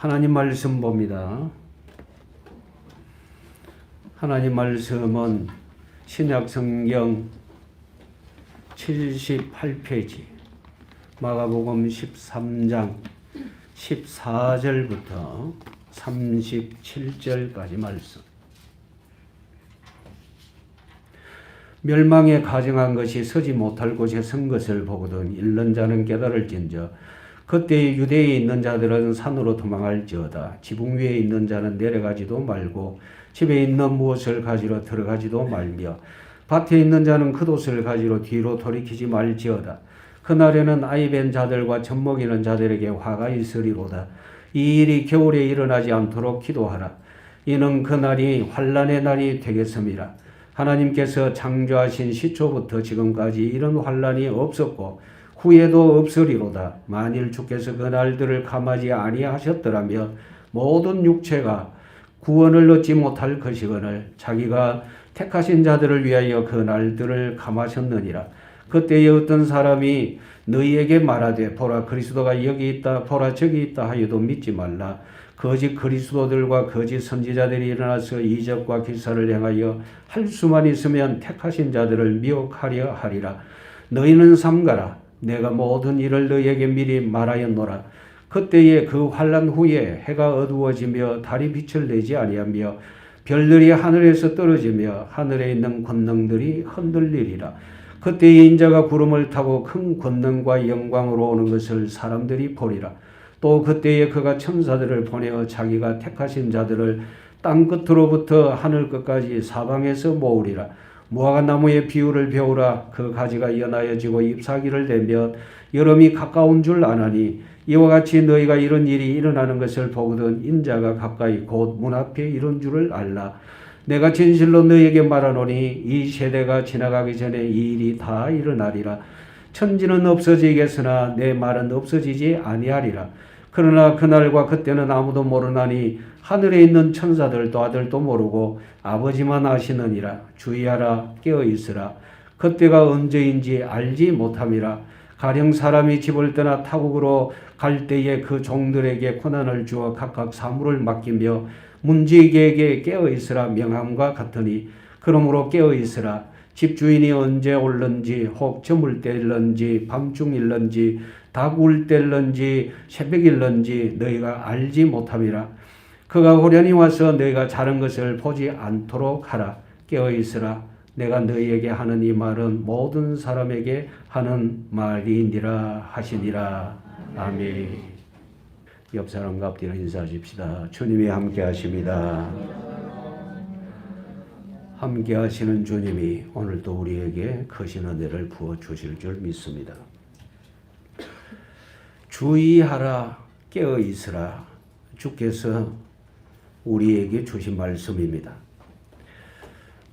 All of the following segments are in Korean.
하나님 말씀 봅니다. 하나님 말씀은 신약 성경 78페이지 마가복음 13장 14절부터 37절까지 말씀. 멸망에 가정한 것이 서지 못할 곳에 선 것을 보거든 읽는 자는 깨달을진저 그때 유대에 있는 자들은 산으로 도망할지어다. 지붕 위에 있는 자는 내려가지도 말고 집에 있는 무엇을 가지러 들어가지도 말며 밭에 있는 자는 겉옷을 가지러 뒤로 돌이키지 말지어다. 그날에는 아이 뵌 자들과 젖 먹이는 자들에게 화가 있으리로다. 이 일이 겨울에 일어나지 않도록 기도하라. 이는 그날이 환난의 날이 되겠음이라. 하나님께서 창조하신 시초부터 지금까지 이런 환난이 없었고 후에도 없으리로다. 만일 주께서 그 날들을 감하지 아니하셨더라면 모든 육체가 구원을 얻지 못할 것이거늘 자기가 택하신 자들을 위하여 그 날들을 감하셨느니라. 그때에 어떤 사람이 너희에게 말하되 보라 그리스도가 여기 있다 보라 저기 있다 하여도 믿지 말라. 거짓 그리스도들과 거짓 선지자들이 일어나서 이적과 기사를 행하여 할 수만 있으면 택하신 자들을 미혹하려 하리라. 너희는 삼가라. 내가 모든 일을 너희에게 미리 말하였노라. 그때에 그 환난 후에 해가 어두워지며 달이 빛을 내지 아니하며 별들이 하늘에서 떨어지며 하늘에 있는 권능들이 흔들리리라. 그때에 인자가 구름을 타고 큰 권능과 영광으로 오는 것을 사람들이 보리라. 또 그때에 그가 천사들을 보내어 자기가 택하신 자들을 땅 끝으로부터 하늘 끝까지 사방에서 모으리라. 무화과 나무의 비유를 배우라. 그 가지가 연하여지고 잎사귀를 내면 여름이 가까운 줄 아나니 이와 같이 너희가 이런 일이 일어나는 것을 보거든 인자가 가까이 곧 문 앞에 이른 줄을 알라. 내가 진실로 너희에게 말하노니 이 세대가 지나가기 전에 이 일이 다 일어나리라. 천지는 없어지겠으나 내 말은 없어지지 아니하리라. 그러나 그날과 그때는 아무도 모르나니 하늘에 있는 천사들도 아들도 모르고 아버지만 아시느니라. 주의하라. 깨어있으라. 그때가 언제인지 알지 못함이라. 가령 사람이 집을 떠나 타국으로 갈 때에 그 종들에게 고난을 주어 각각 사물을 맡기며 문지기에게 깨어있으라 명함과 같으니 그러므로 깨어있으라. 집주인이 언제 올는지 혹 저물 때일는지 밤중일는지 닭울 때일는지 새벽일는지 너희가 알지 못함이라. 그가 호련히 와서 너희가 자는 것을 보지 않도록 하라. 깨어있으라. 내가 너희에게 하는 이 말은 모든 사람에게 하는 말이니라 하시니라. 아멘. 옆 사람과 앞뒤로 인사하십시다. 주님이 함께 하십니다. 함께 하시는 주님이 오늘도 우리에게 크신 은혜를 부어주실 줄 믿습니다. 주의하라. 깨어있으라. 주께서 우리에게 주신 말씀입니다.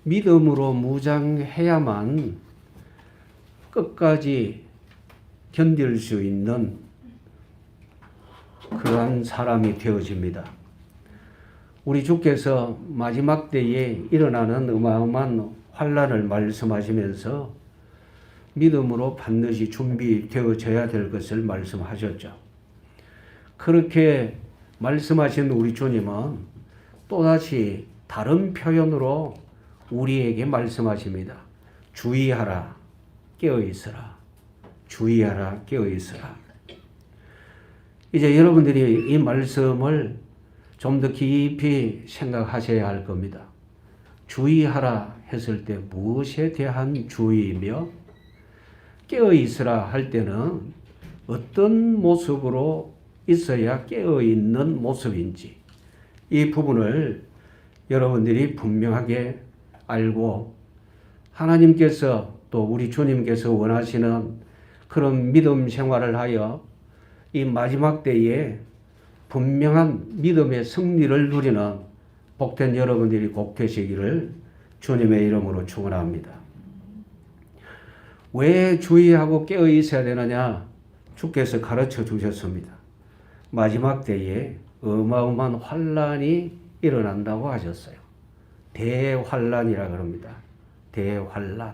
믿음으로 무장해야만 끝까지 견딜 수 있는 그러한 사람이 되어집니다. 우리 주께서 마지막 때에 일어나는 어마어마한 환난을 말씀하시면서 믿음으로 반드시 준비되어져야 될 것을 말씀하셨죠. 그렇게 말씀하신 우리 주님은 또다시 다른 표현으로 우리에게 말씀하십니다. 주의하라. 깨어있으라. 주의하라. 깨어있으라. 이제 여러분들이 이 말씀을 좀 더 깊이 생각하셔야 할 겁니다. 주의하라 했을 때 무엇에 대한 주의이며 깨어있으라 할 때는 어떤 모습으로 있어야 깨어있는 모습인지 이 부분을 여러분들이 분명하게 알고 하나님께서 또 우리 주님께서 원하시는 그런 믿음 생활을 하여 이 마지막 때에 분명한 믿음의 승리를 누리는 복된 여러분들이 꼭 되시기를 주님의 이름으로 축원합니다. 왜 주의하고 깨어 있어야 되느냐? 주께서 가르쳐 주셨습니다. 마지막 때에 어마어마한 환난이 일어난다고 하셨어요. 대환난이라 그럽니다. 대환난.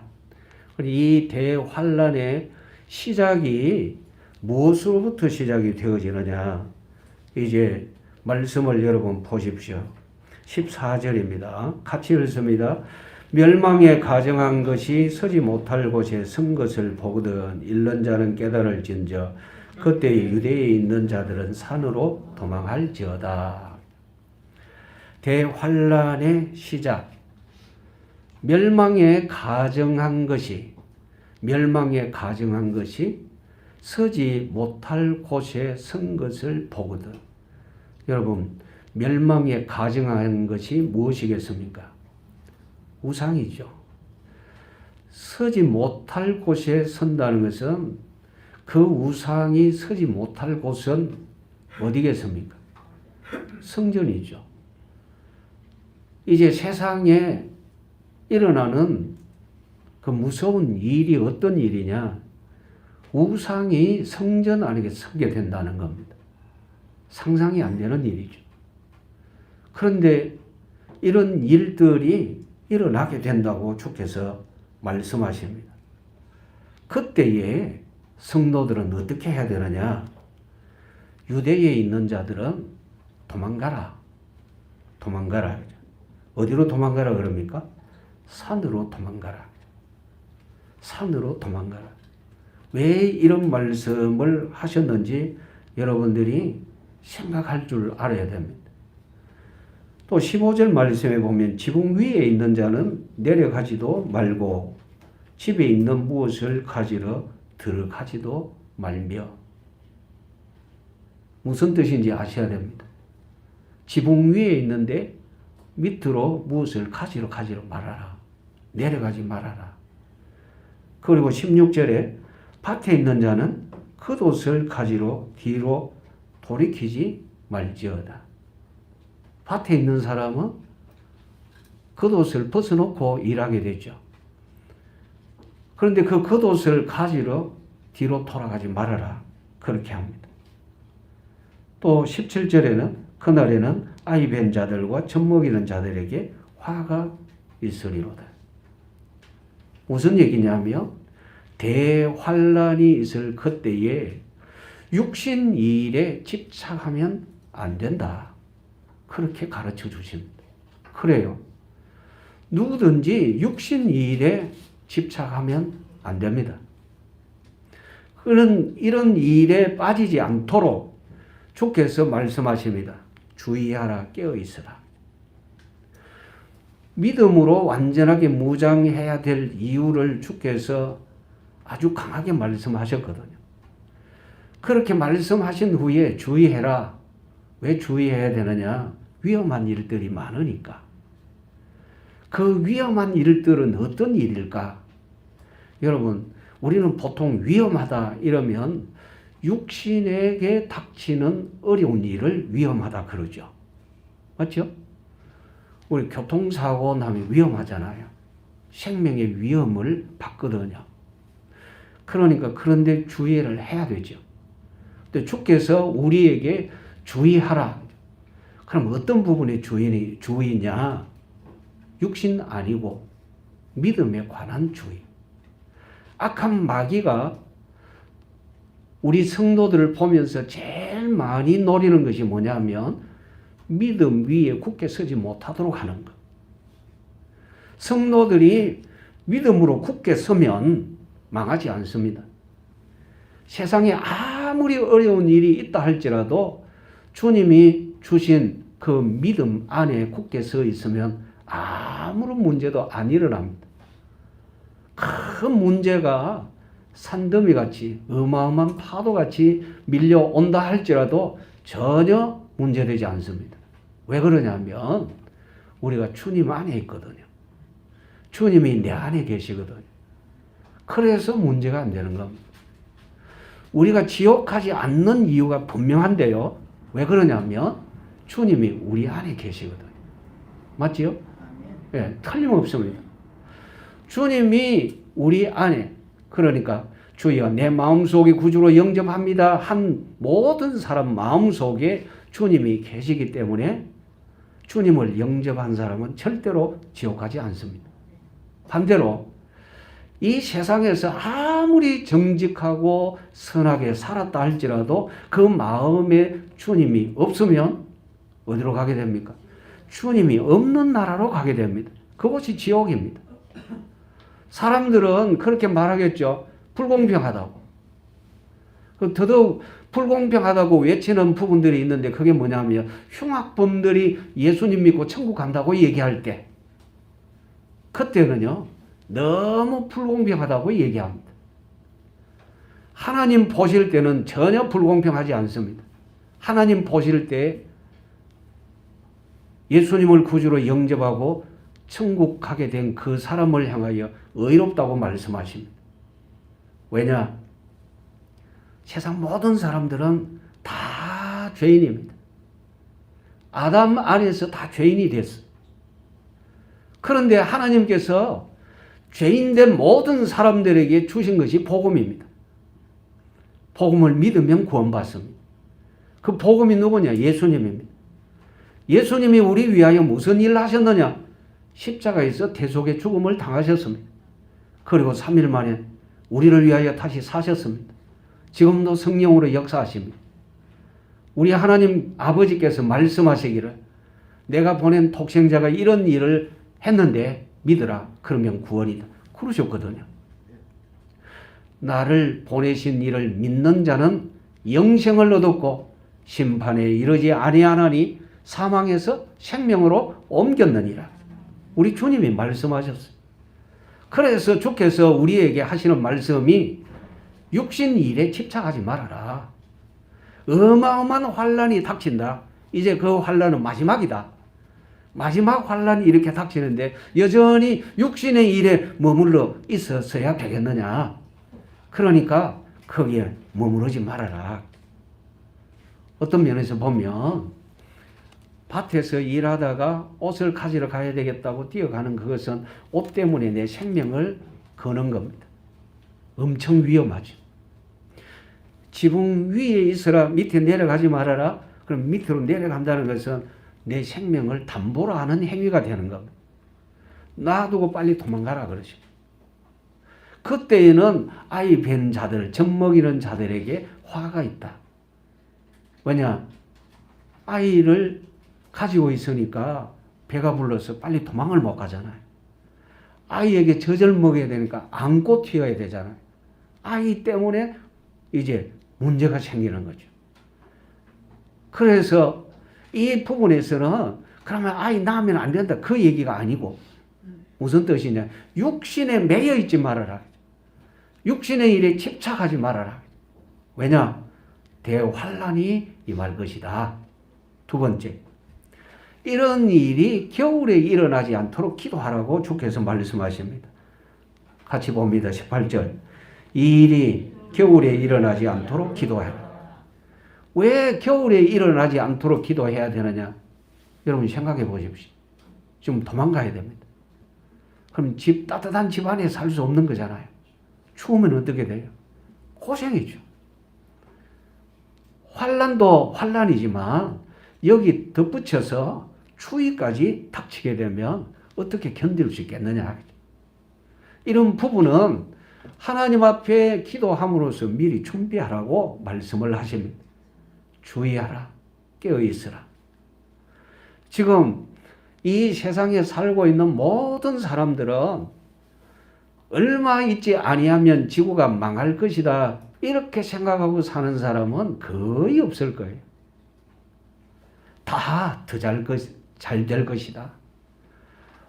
이 대환난의 시작이 무엇으로부터 시작이 되어지느냐? 이제 말씀을 여러분 보십시오. 14절입니다. 같이 읽습니다. 멸망에 가정한 것이 서지 못할 곳에 선 것을 보거든 읽는 자는 깨달을진저 그때 유대에 있는 자들은 산으로 도망할지어다. 대환란의 시작. 멸망에 가정한 것이 서지 못할 곳에 선 것을 보거든. 여러분, 멸망에 가정한 것이 무엇이겠습니까? 우상이죠. 서지 못할 곳에 선다는 것은 그 우상이 서지 못할 곳은 어디겠습니까? 성전이죠. 이제 세상에 일어나는 그 무서운 일이 어떤 일이냐? 우상이 성전 안에 서게 된다는 겁니다. 상상이 안 되는 일이죠. 그런데 이런 일들이 일어나게 된다고 주께서 말씀하십니다. 그때에 성도들은 어떻게 해야 되느냐? 유대에 있는 자들은 도망가라. 어디로 도망가라 그럽니까? 산으로 도망가라. 왜 이런 말씀을 하셨는지 여러분들이 생각할 줄 알아야 됩니다. 또 15절 말씀에 보면 지붕 위에 있는 자는 내려가지도 말고 집에 있는 무엇을 가지러 들어가지도 말며. 무슨 뜻인지 아셔야 됩니다. 지붕 위에 있는데 밑으로 무엇을 가지러 말아라. 내려가지 말아라. 그리고 16절에 밭에 있는 자는 겉옷을 가지러 뒤로 돌이키지 말지어다. 밭에 있는 사람은 겉옷을 벗어놓고 일하게 되죠. 그런데 그 겉옷을 가지러 뒤로 돌아가지 말아라. 그렇게 합니다. 또 17절에는 그날에는 아이 뵌 자들과 젖 먹이는 자들에게 화가 있으리로다. 무슨 얘기냐면 대환란이 있을 그때에 육신 일에 집착하면 안 된다. 그렇게 가르쳐 주십니다. 그래요. 누구든지 육신 일에 집착하면 안 됩니다. 이런 일에 빠지지 않도록 주께서 말씀하십니다. 주의하라, 깨어있으라. 믿음으로 완전하게 무장해야 될 이유를 주께서 아주 강하게 말씀하셨거든요. 그렇게 말씀하신 후에 주의해라. 왜 주의해야 되느냐? 위험한 일들이 많으니까. 그 위험한 일들은 어떤 일일까? 여러분, 우리는 보통 위험하다 이러면 육신에게 닥치는 어려운 일을 위험하다 그러죠. 맞죠? 우리 교통사고 나면 위험하잖아요. 생명의 위험을 받거든요. 그러니까 그런데 주의를 해야 되죠. 근데 주께서 우리에게 주의하라. 그럼 어떤 부분에 주의냐? 육신 아니고 믿음에 관한 주의. 악한 마귀가 우리 성도들을 보면서 제일 많이 노리는 것이 뭐냐면 믿음 위에 굳게 서지 못하도록 하는 것. 성도들이 믿음으로 굳게 서면 망하지 않습니다. 세상에 아무리 어려운 일이 있다 할지라도 주님이 주신 그 믿음 안에 굳게 서 있으면 아무런 문제도 안 일어납니다. 큰 문제가 산더미같이 어마어마한 파도같이 밀려온다 할지라도 전혀 문제되지 않습니다. 왜 그러냐면 우리가 주님 안에 있거든요. 주님이 내 안에 계시거든요. 그래서 문제가 안 되는 겁니다. 우리가 지옥 가지 않는 이유가 분명한데요. 왜 그러냐면 주님이 우리 안에 계시거든요. 맞지요? 예, 틀림없습니다. 주님이 우리 안에, 그러니까 주여 내 마음속에 구주로 영접합니다 한 모든 사람 마음속에 주님이 계시기 때문에 주님을 영접한 사람은 절대로 지옥 가지 않습니다. 반대로 이 세상에서 아무리 정직하고 선하게 살았다 할지라도 그 마음에 주님이 없으면 어디로 가게 됩니까? 주님이 없는 나라로 가게 됩니다. 그것이 지옥입니다. 사람들은 그렇게 말하겠죠. 불공평하다고. 더더욱 불공평하다고 외치는 부분들이 있는데 그게 뭐냐면 흉악범들이 예수님 믿고 천국 간다고 얘기할 때 그때는요 너무 불공평하다고 얘기합니다. 하나님 보실 때는 전혀 불공평하지 않습니다. 하나님 보실 때 예수님을 구주로 영접하고 천국 가게 된 그 사람을 향하여 의롭다고 말씀하십니다. 왜냐? 세상 모든 사람들은 다 죄인입니다. 아담 안에서 다 죄인이 됐어요. 그런데 하나님께서 죄인된 모든 사람들에게 주신 것이 복음입니다. 복음을 믿으면 구원받습니다. 그 복음이 누구냐? 예수님입니다. 예수님이 우리 위하여 무슨 일을 하셨느냐? 십자가에서 대속의 죽음을 당하셨습니다. 그리고 3일 만에 우리를 위하여 다시 사셨습니다. 지금도 성령으로 역사하십니다. 우리 하나님 아버지께서 말씀하시기를 내가 보낸 독생자가 이런 일을 했는데 믿으라. 그러면 구원이다. 그러셨거든요. 나를 보내신 이를 믿는 자는 영생을 얻었고 심판에 이르지 아니하나니 사망에서 생명으로 옮겼느니라. 우리 주님이 말씀하셨어요. 그래서 주께서 우리에게 하시는 말씀이 육신 일에 집착하지 말아라. 어마어마한 환란이 닥친다. 이제 그 환란은 마지막이다. 마지막 환란이 이렇게 닥치는데 여전히 육신의 일에 머물러 있었어야 되겠느냐. 그러니까 거기에 머무르지 말아라. 어떤 면에서 보면 밭에서 일하다가 옷을 가지러 가야 되겠다고 뛰어가는 그것은 옷 때문에 내 생명을 거는 겁니다. 엄청 위험하죠. 지붕 위에 있어라 밑에 내려가지 말아라. 그럼 밑으로 내려간다는 것은 내 생명을 담보로 하는 행위가 되는 겁니다. 놔두고 빨리 도망가라 그러죠. 그때에는 아이 뵌 자들, 젖 먹이는 자들에게 화가 있다. 왜냐? 아이를 가지고 있으니까 배가 불러서 빨리 도망을 못 가잖아요. 아이에게 젖을 먹여야 되니까 안고 튀어야 되잖아요. 아이 때문에 이제 문제가 생기는 거죠. 그래서 이 부분에서는 그러면 아이 낳으면 안 된다. 그 얘기가 아니고 무슨 뜻이냐. 육신에 매여 있지 말아라. 육신의 일에 집착하지 말아라. 왜냐? 대환란이 임할 것이다. 두 번째, 이런 일이 겨울에 일어나지 않도록 기도하라고 주께서 말씀하십니다. 같이 봅니다. 18절. 이 일이 겨울에 일어나지 않도록 기도해라. 왜 겨울에 일어나지 않도록 기도해야 되느냐? 여러분 생각해 보십시오. 좀 도망가야 됩니다. 그럼 따뜻한 집 안에 살 수 없는 거잖아요. 추우면 어떻게 돼요? 고생이죠. 환란도 환란이지만 여기 덧붙여서 추위까지 닥치게 되면 어떻게 견딜 수 있겠느냐. 이런 부분은 하나님 앞에 기도함으로써 미리 준비하라고 말씀을 하십니다. 주의하라. 깨어있으라. 지금 이 세상에 살고 있는 모든 사람들은 얼마 있지 아니하면 지구가 망할 것이다. 이렇게 생각하고 사는 사람은 거의 없을 거예요. 다 더 잘 될 것이다.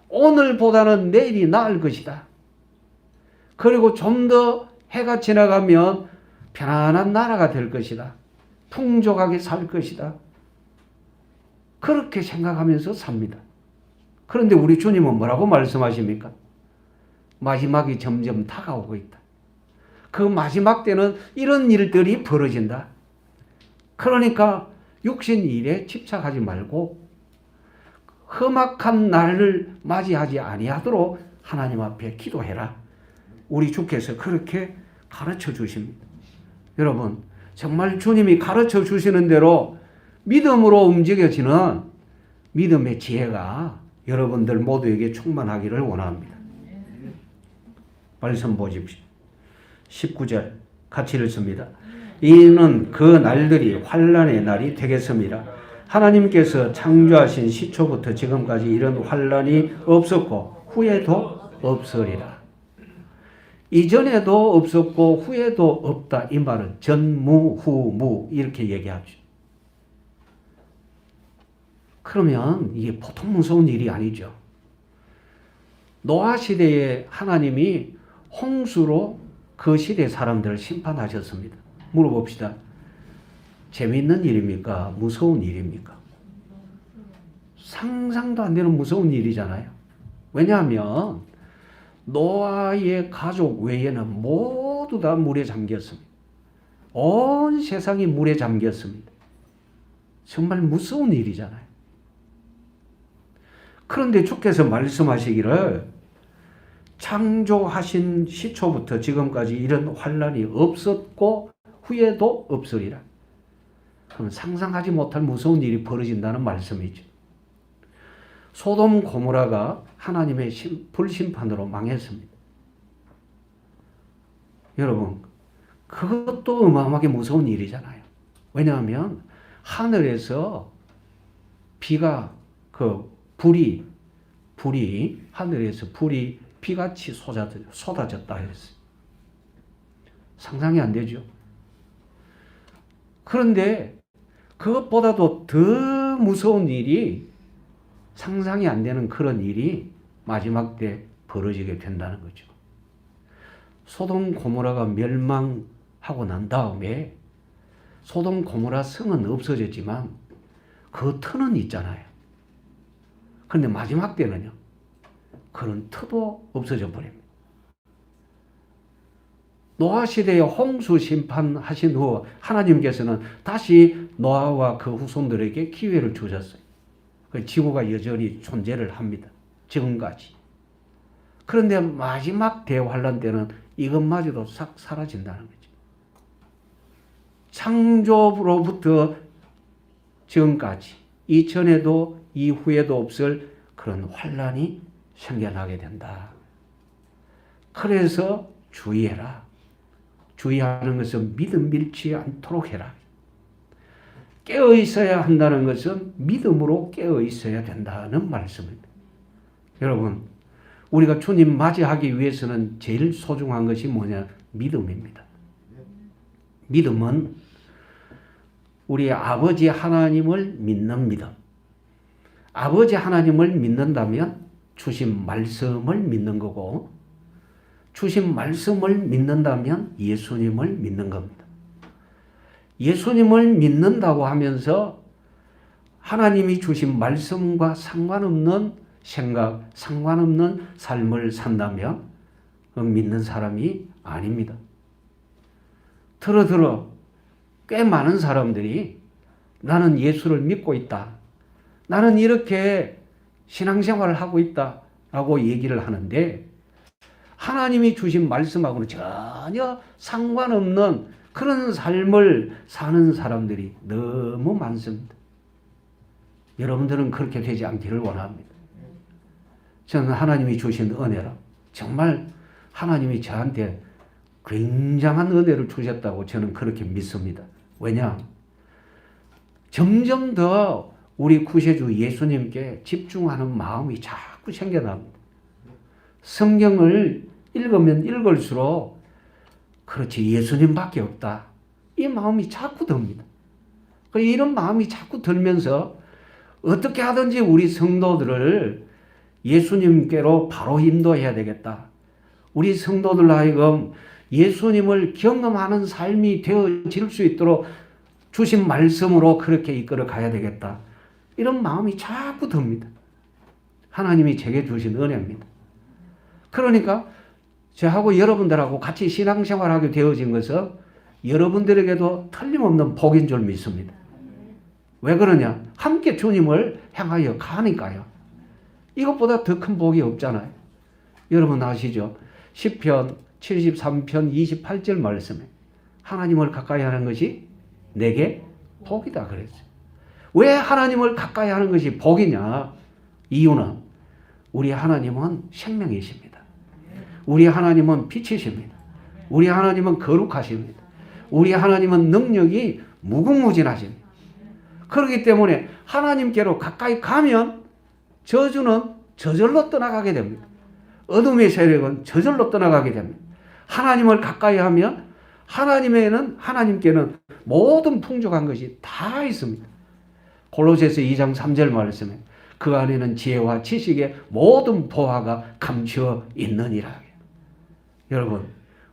오늘보다는 내일이 나을 것이다. 그리고 좀 더 해가 지나가면 편안한 나라가 될 것이다. 풍족하게 살 것이다. 그렇게 생각하면서 삽니다. 그런데 우리 주님은 뭐라고 말씀하십니까? 마지막이 점점 다가오고 있다. 그 마지막 때는 이런 일들이 벌어진다. 그러니까 육신 일에 집착하지 말고 험악한 날을 맞이하지 아니하도록 하나님 앞에 기도해라. 우리 주께서 그렇게 가르쳐 주십니다. 여러분, 정말 주님이 가르쳐 주시는 대로 믿음으로 움직여지는 믿음의 지혜가 여러분들 모두에게 충만하기를 원합니다. 말씀 보십시오. 19절 같이 읽습니다. 이는 그 날들이 환난의 날이 되겠습니다. 하나님께서 창조하신 시초부터 지금까지 이런 환란이 없었고 후에도 없으리라. 이전에도 없었고 후에도 없다. 이 말은 전무, 후무 이렇게 얘기하죠. 그러면 이게 보통 무서운 일이 아니죠. 노아 시대에 하나님이 홍수로 그 시대 사람들을 심판하셨습니다. 물어봅시다. 재미있는 일입니까? 무서운 일입니까? 상상도 안 되는 무서운 일이잖아요. 왜냐하면 노아의 가족 외에는 모두 다 물에 잠겼습니다. 온 세상이 물에 잠겼습니다. 정말 무서운 일이잖아요. 그런데 주께서 말씀하시기를 창조하신 시초부터 지금까지 이런 환란이 없었고 후에도 없으리라. 그럼 상상하지 못할 무서운 일이 벌어진다는 말씀이죠. 소돔 고모라가 하나님의 불심판으로 망했습니다. 여러분, 그것도 어마어마하게 무서운 일이잖아요. 왜냐하면 하늘에서 비가 불이 하늘에서 불이 비같이 쏟아졌다 했어요. 상상이 안 되죠. 그런데 그것보다도 더 무서운 일이 상상이 안 되는 그런 일이 마지막 때 벌어지게 된다는 거죠. 소돔 고모라가 멸망하고 난 다음에 소돔 고모라 성은 없어졌지만 그 터는 있잖아요. 그런데 마지막 때는요, 그런 터도 없어져 버립니다. 노아 시대에 홍수 심판하신 후 하나님께서는 다시 노아와 그 후손들에게 기회를 주셨어요. 그 지구가 여전히 존재를 합니다. 지금까지. 그런데 마지막 대환란 때는 이것마저도 싹 사라진다는 거죠. 창조로부터 지금까지 이전에도 이후에도 없을 그런 환란이 생겨나게 된다. 그래서 주의해라. 주의하는 것은 믿음 잃지 않도록 해라. 깨어 있어야 한다는 것은 믿음으로 깨어 있어야 된다는 말씀입니다. 여러분, 우리가 주님 맞이하기 위해서는 제일 소중한 것이 뭐냐? 믿음입니다. 믿음은 우리 아버지 하나님을 믿는 믿음. 아버지 하나님을 믿는다면 주신 말씀을 믿는 거고, 주신 말씀을 믿는다면 예수님을 믿는 겁니다. 예수님을 믿는다고 하면서 하나님이 주신 말씀과 상관없는 생각, 상관없는 삶을 산다면 믿는 사람이 아닙니다. 꽤 많은 사람들이 나는 예수를 믿고 있다. 나는 이렇게 신앙생활을 하고 있다라고 얘기를 하는데 하나님이 주신 말씀하고는 전혀 상관없는 그런 삶을 사는 사람들이 너무 많습니다. 여러분들은 그렇게 되지 않기를 원합니다. 저는 하나님이 주신 은혜라 정말 하나님이 저한테 굉장한 은혜를 주셨다고 저는 그렇게 믿습니다. 왜냐? 점점 더 우리 구세주 예수님께 집중하는 마음이 자꾸 생겨납니다. 성경을 읽으면 읽을수록 그렇지 예수님밖에 없다. 이 마음이 자꾸 듭니다. 이런 마음이 자꾸 들면서 어떻게 하든지 우리 성도들을 예수님께로 바로 인도해야 되겠다. 우리 성도들 하여금 예수님을 경험하는 삶이 되어질 수 있도록 주신 말씀으로 그렇게 이끌어 가야 되겠다. 이런 마음이 자꾸 듭니다. 하나님이 제게 주신 은혜입니다. 그러니까 저하고 여러분들하고 같이 신앙생활하게 되어진 것은 여러분들에게도 틀림없는 복인 줄 믿습니다. 왜 그러냐? 함께 주님을 향하여 가니까요. 이것보다 더 큰 복이 없잖아요. 여러분 아시죠? 시편 73편 28절 말씀에 하나님을 가까이 하는 것이 내게 복이다 그랬어요. 왜 하나님을 가까이 하는 것이 복이냐? 이유는 우리 하나님은 생명이십니다. 우리 하나님은 빛이십니다. 우리 하나님은 거룩하십니다. 우리 하나님은 능력이 무궁무진하십니다. 그렇기 때문에 하나님께로 가까이 가면 저주는 저절로 떠나가게 됩니다. 어둠의 세력은 저절로 떠나가게 됩니다. 하나님을 가까이 하면 하나님께는 모든 풍족한 것이 다 있습니다. 골로새서 2장 3절 말씀에 그 안에는 지혜와 지식의 모든 보화가 감추어 있느니라. 여러분,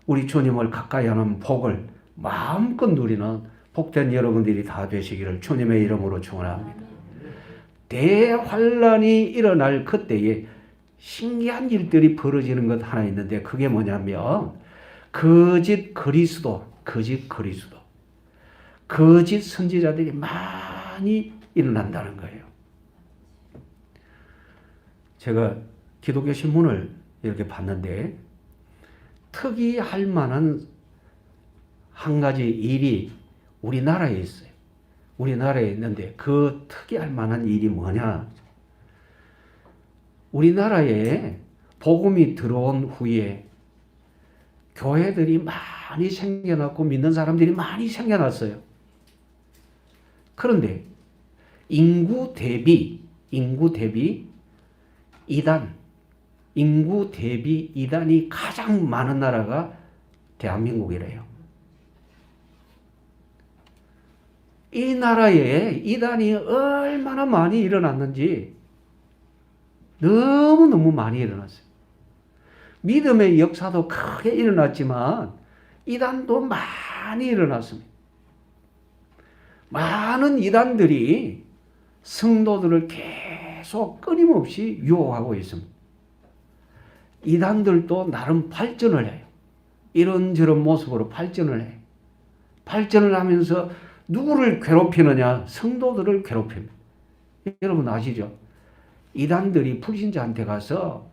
우리 주님을 가까이 하는 복을 마음껏 누리는 복된 여러분들이 다 되시기를 주님의 이름으로 축원합니다. 대환란이 일어날 그때에 신기한 일들이 벌어지는 것 하나 있는데 그게 뭐냐면 거짓 선지자들이 많이 일어난다는 거예요. 제가 기독교 신문을 이렇게 봤는데 특이할 만한 한 가지 일이 우리나라에 있어요. 우리나라에 있는데 그 특이할 만한 일이 뭐냐? 우리나라에 복음이 들어온 후에 교회들이 많이 생겨났고 믿는 사람들이 많이 생겨났어요. 그런데 인구 대비 이단이 가장 많은 나라가 대한민국이래요. 이 나라에 이단이 얼마나 많이 일어났는지 너무너무 많이 일어났어요. 믿음의 역사도 크게 일어났지만 이단도 많이 일어났습니다. 많은 이단들이 성도들을 계속 끊임없이 유혹하고 있습니다. 이단들도 나름 발전을 해요. 이런저런 모습으로 발전을 해요. 발전을 하면서 누구를 괴롭히느냐? 성도들을 괴롭힙니다. 여러분 아시죠? 이단들이 불신자한테 가서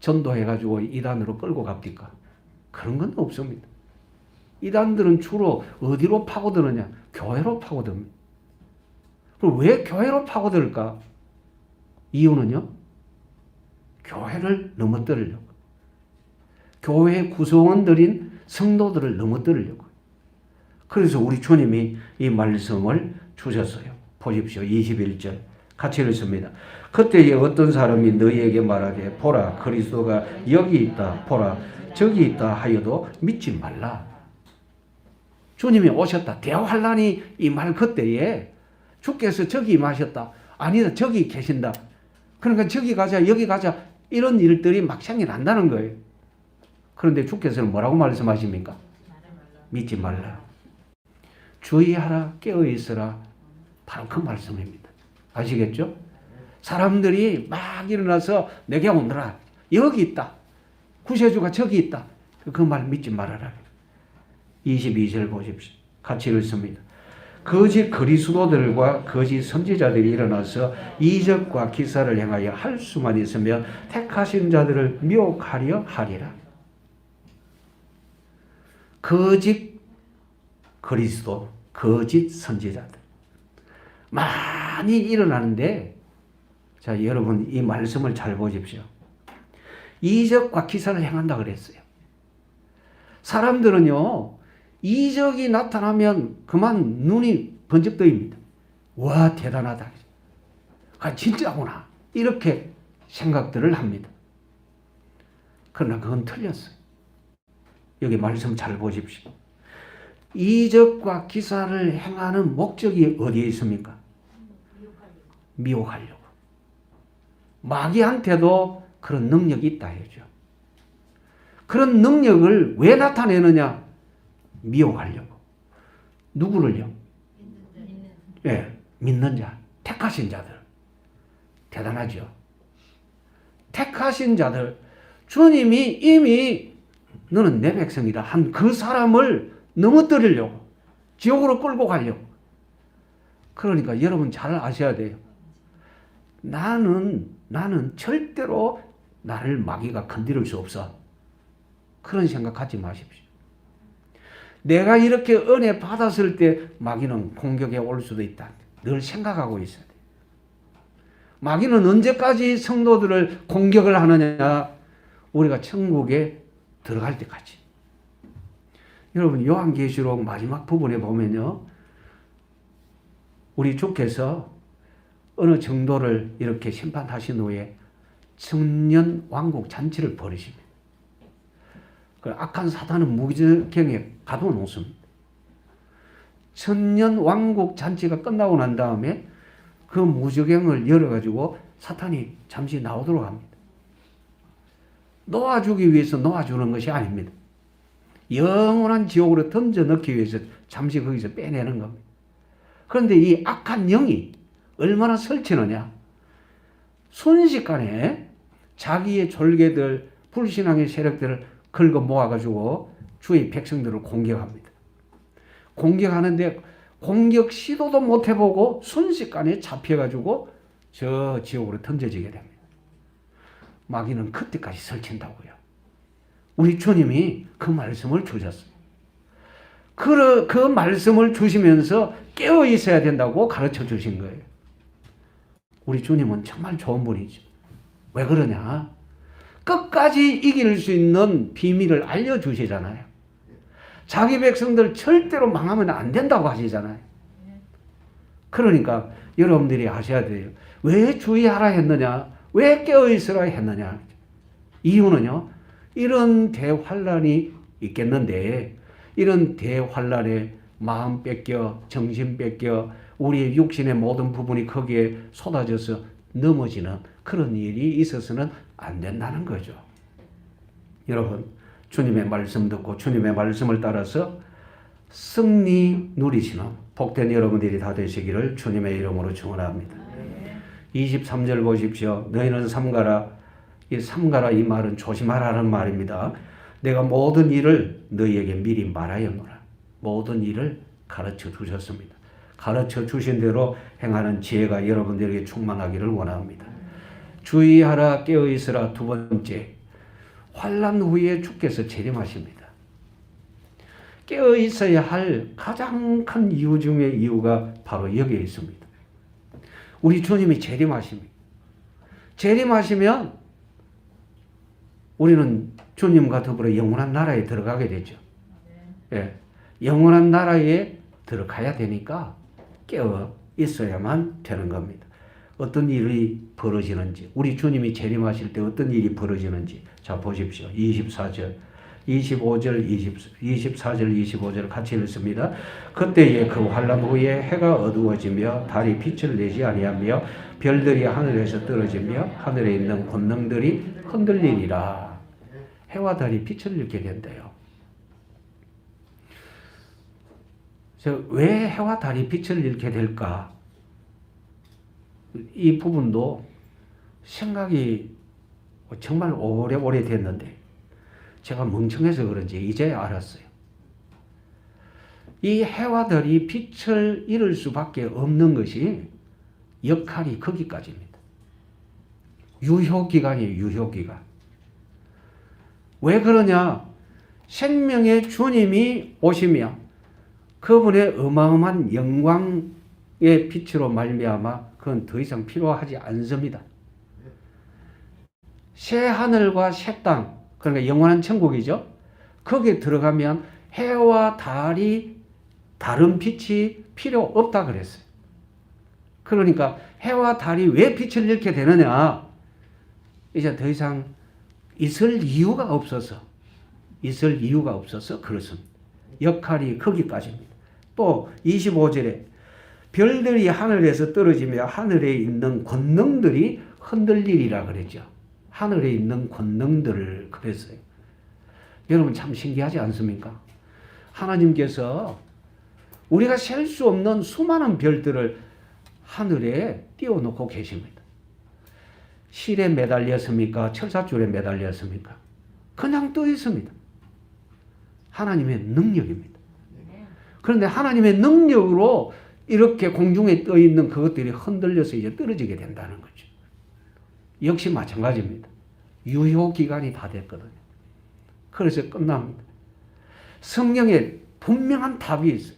전도해가지고 이단으로 끌고 갑니까? 그런 건 없습니다. 이단들은 주로 어디로 파고드느냐? 교회로 파고듭니다. 그럼 왜 교회로 파고들까? 이유는요? 교회를 넘어뜨리려고. 교회 구성원들인 성도들을 넘어뜨리려고. 그래서 우리 주님이 이 말씀을 주셨어요. 보십시오. 21절 같이 읽습니다. 그때에 어떤 사람이 너희에게 말하되 보라 그리스도가 여기 있다 보라 저기 있다 하여도 믿지 말라. 주님이 오셨다. 대환란이 임할 그때에 주께서 저기 임하셨다. 아니다 저기 계신다. 그러니까 저기 가자 여기 가자 이런 일들이 막창이 난다는 거예요. 그런데 주께서는 뭐라고 말씀하십니까? 믿지 말라. 주의하라 깨어있으라. 바로 그 말씀입니다. 아시겠죠? 사람들이 막 일어나서 내게 오너라. 여기 있다. 구세주가 저기 있다. 그 말 믿지 말아라. 22절 보십시오. 같이 읽습니다. 거짓 그리스도들과 거짓 선지자들이 일어나서 이적과 기사를 행하여 할 수만 있으면 택하신 자들을 미혹하려 하리라. 거짓 그리스도, 거짓 선지자들 많이 일어나는데 자 여러분 이 말씀을 잘 보십시오. 이적과 기사를 행한다 그랬어요. 사람들은요 이적이 나타나면 그만 눈이 번쩍 뜨입니다. 와 대단하다. 아 진짜구나. 이렇게 생각들을 합니다. 그러나 그건 틀렸어요. 여기 말씀 잘 보십시오. 이적과 기사를 행하는 목적이 어디에 있습니까? 미혹하려고. 마귀한테도 그런 능력이 있다 해죠. 그런 능력을 왜 나타내느냐? 미혹하려고. 누구를요? 예, 믿는 자, 택하신 자들. 대단하죠. 택하신 자들. 주님이 이미 너는 내 백성이다 한 그 사람을 넘어뜨리려고. 지옥으로 끌고 가려고. 그러니까 여러분 잘 아셔야 돼요. 나는 절대로 나를 마귀가 건드릴 수 없어. 그런 생각 갖지 마십시오. 내가 이렇게 은혜 받았을 때 마귀는 공격에 올 수도 있다. 늘 생각하고 있어야 돼. 마귀는 언제까지 성도들을 공격을 하느냐? 우리가 천국에 들어갈 때까지. 여러분 요한계시록 마지막 부분에 보면요. 우리 주께서 어느 정도를 이렇게 심판하신 후에 천년 왕국 잔치를 벌이십니다. 그 악한 사단은 무지경에 가둬놓습니다. 천년 왕국 잔치가 끝나고 난 다음에 그 무지경을 열어가지고 사탄이 잠시 나오도록 합니다. 놓아주기 위해서 놓아주는 것이 아닙니다. 영원한 지옥으로 던져 넣기 위해서 잠시 거기서 빼내는 겁니다. 그런데 이 악한 영이 얼마나 설치느냐. 순식간에 자기의 졸개들, 불신앙의 세력들을 긁어 모아가지고 주의 백성들을 공격합니다. 공격하는데 공격 시도도 못 해보고 순식간에 잡혀가지고 저 지옥으로 던져지게 됩니다. 마귀는 그때까지 설친다고요. 우리 주님이 그 말씀을 주셨어요. 그 말씀을 주시면서 깨어 있어야 된다고 가르쳐 주신 거예요. 우리 주님은 정말 좋은 분이죠. 왜 그러냐? 끝까지 이길 수 있는 비밀을 알려주시잖아요. 자기 백성들 절대로 망하면 안 된다고 하시잖아요. 그러니까 여러분들이 하셔야 돼요. 왜 주의하라 했느냐? 왜 깨어있으라 했느냐? 이유는요. 이런 대환란이 있겠는데 이런 대환란에 마음 뺏겨 정신 뺏겨 우리의 육신의 모든 부분이 거기에 쏟아져서 넘어지는 그런 일이 있어서는 안 된다는 거죠. 여러분 주님의 말씀 듣고 주님의 말씀을 따라서 승리 누리시는 복된 여러분들이 다 되시기를 주님의 이름으로 축원합니다. 23절 보십시오. 너희는 삼가라. 이 삼가라 이 말은 조심하라는 말입니다. 내가 모든 일을 너희에게 미리 말하였노라. 모든 일을 가르쳐 주셨습니다. 가르쳐 주신 대로 행하는 지혜가 여러분들에게 충만하기를 원합니다. 주의하라 깨어있으라. 두 번째, 환난 후에 주께서 재림하십니다. 깨어있어야 할 가장 큰 이유 중에 이유가 바로 여기에 있습니다. 우리 주님이 재림하십니다. 재림하시면 우리는 주님과 더불어 영원한 나라에 들어가게 되죠. 예, 영원한 나라에 들어가야 되니까 깨어 있어야만 되는 겁니다. 어떤 일이 벌어지는지, 우리 주님이 재림하실 때 어떤 일이 벌어지는지 자 보십시오. 24절, 25절, 24절, 25절 같이 읽습니다. 그때에 그 환난 후에 해가 어두워지며 달이 빛을 내지 아니하며 별들이 하늘에서 떨어지며 하늘에 있는 권능들이 흔들리리라. 해와 달이 빛을 잃게 된대요. 왜 해와 달이 빛을 잃게 될까? 이 부분도 생각이 정말 오래 됐는데 제가 멍청해서 그런지 이제 알았어요. 이 해와 달이 빛을 잃을 수밖에 없는 것이 역할이 거기까지입니다. 유효기간이에요. 유효기간. 왜 그러냐? 생명의 주님이 오시며 그분의 어마어마한 영광의 빛으로 말미암아 그건 더 이상 필요하지 않습니다. 새 하늘과 새 땅, 그러니까 영원한 천국이죠. 거기에 들어가면 해와 달이 다른 빛이 필요 없다 그랬어요. 그러니까 해와 달이 왜 빛을 잃게 되느냐? 이제 더 이상 있을 이유가 없어서 그렇습니다. 역할이 거기까지입니다. 또 25절에 별들이 하늘에서 떨어지며 하늘에 있는 권능들이 흔들리리라 그랬죠. 하늘에 있는 권능들을 그랬어요. 여러분 참 신기하지 않습니까? 하나님께서 우리가 셀 수 없는 수많은 별들을 하늘에 띄워놓고 계십니다. 실에 매달렸습니까? 철사줄에 매달렸습니까? 그냥 떠 있습니다. 하나님의 능력입니다. 그런데 하나님의 능력으로 이렇게 공중에 떠 있는 그것들이 흔들려서 이제 떨어지게 된다는 거죠. 역시 마찬가지입니다. 유효기간이 다 됐거든요. 그래서 끝납니다. 성경에 분명한 답이 있어요.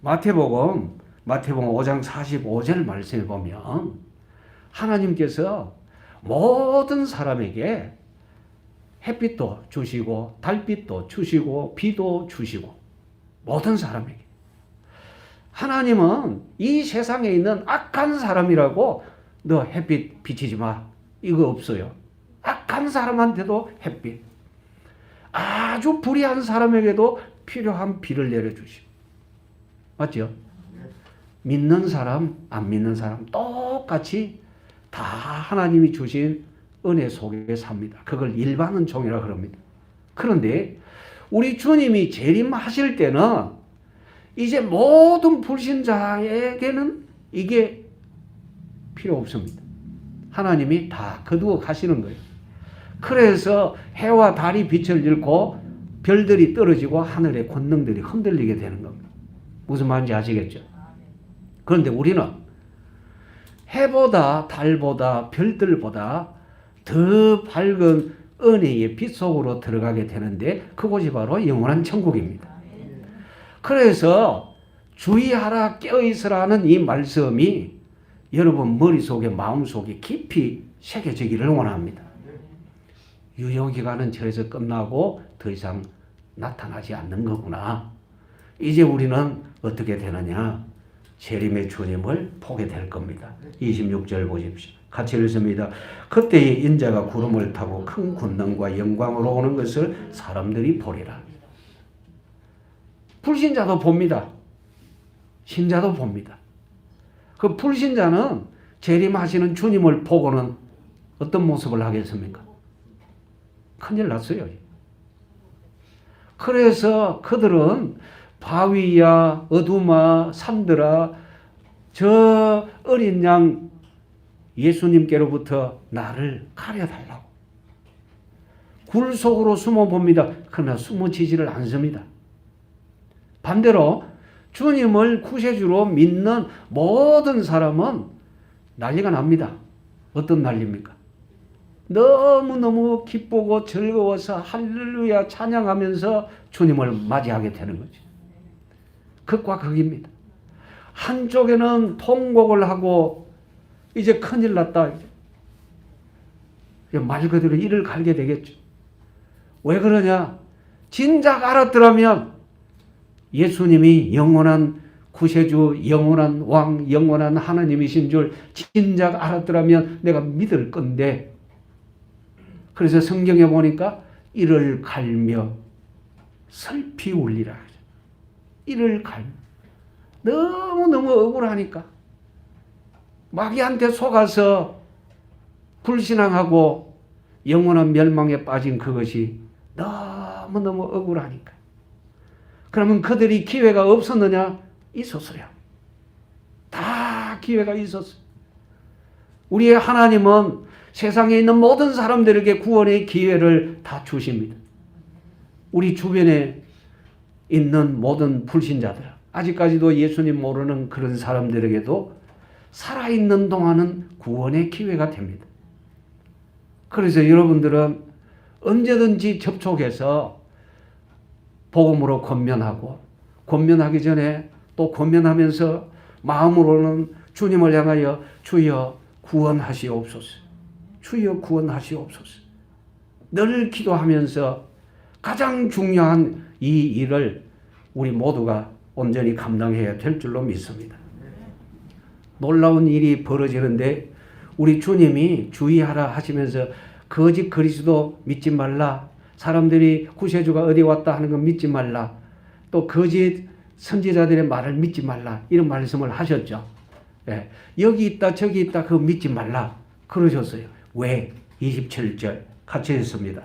마태복음 5장 45절 말씀에 보면 하나님께서 모든 사람에게 햇빛도 주시고 달빛도 주시고 비도 주시고 모든 사람에게 하나님은 이 세상에 있는 악한 사람이라고 너 햇빛 비치지 마. 이거 없어요. 악한 사람한테도 햇빛. 아주 불의한 사람에게도 필요한 비를 내려주시고. 맞죠? 믿는 사람, 안 믿는 사람 똑같이 다 하나님이 주신 은혜 속에 삽니다. 그걸 일반은 종이라 그럽니다. 그런데 우리 주님이 재림하실 때는 이제 모든 불신자에게는 이게 필요 없습니다. 하나님이 다 거두어 가시는 거예요. 그래서 해와 달이 빛을 잃고 별들이 떨어지고 하늘의 권능들이 흔들리게 되는 겁니다. 무슨 말인지 아시겠죠? 그런데 우리는 해보다 달보다 별들보다 더 밝은 은혜의 빛 속으로 들어가게 되는데 그곳이 바로 영원한 천국입니다. 그래서 주의하라 깨어있으라는 이 말씀이 여러분 머릿속에 마음속에 깊이 새겨지기를 원합니다. 유효기간은 저에서 끝나고 더 이상 나타나지 않는 거구나. 이제 우리는 어떻게 되느냐? 재림의 주님을 보게 될 겁니다. 26절 보십시오. 같이 읽습니다. 그때에 인자가 구름을 타고 큰 권능과 영광으로 오는 것을 사람들이 보리라. 불신자도 봅니다. 신자도 봅니다. 그 불신자는 재림하시는 주님을 보고는 어떤 모습을 하겠습니까? 큰일 났어요. 그래서 그들은 바위야 어두마 산들아 저 어린 양 예수님께로부터 나를 가려달라고 굴 속으로 숨어봅니다. 그러나 숨어지지를 않습니다. 반대로 주님을 구세주로 믿는 모든 사람은 난리가 납니다. 어떤 난리입니까? 너무너무 기쁘고 즐거워서 할렐루야 찬양하면서 주님을 맞이하게 되는 거죠. 극과 극입니다. 한쪽에는 통곡을 하고 이제 큰일 났다. 말 그대로 이를 갈게 되겠죠. 왜 그러냐? 진작 알았더라면 예수님이 영원한 구세주, 영원한 왕, 영원한 하나님이신 줄 진작 알았더라면 내가 믿을 건데. 그래서 성경에 보니까 이를 갈며 슬피 울리라. 이를 갈며. 너무너무 억울하니까. 마귀한테 속아서 불신앙하고 영원한 멸망에 빠진 그것이 너무너무 억울하니까. 그러면 그들이 기회가 없었느냐? 있었어요. 다 기회가 있었어요. 우리의 하나님은 세상에 있는 모든 사람들에게 구원의 기회를 다 주십니다. 우리 주변에 있는 모든 불신자들, 아직까지도 예수님 모르는 그런 사람들에게도 살아있는 동안은 구원의 기회가 됩니다. 그래서 여러분들은 언제든지 접촉해서 복음으로 권면하고, 권면하기 전에 또 권면하면서 마음으로는 주님을 향하여 주여 구원하시옵소서, 주여 구원하시옵소서 늘 기도하면서 가장 중요한 이 일을 우리 모두가 온전히 감당해야 될 줄로 믿습니다. 놀라운 일이 벌어지는데 우리 주님이 주의하라 하시면서 거짓 그리스도 믿지 말라, 사람들이 구세주가 어디 왔다 하는 건 믿지 말라, 또 거짓 선지자들의 말을 믿지 말라, 이런 말씀을 하셨죠. 예, 여기 있다 저기 있다 그거 믿지 말라 그러셨어요. 왜? 27절 같이 했습니다.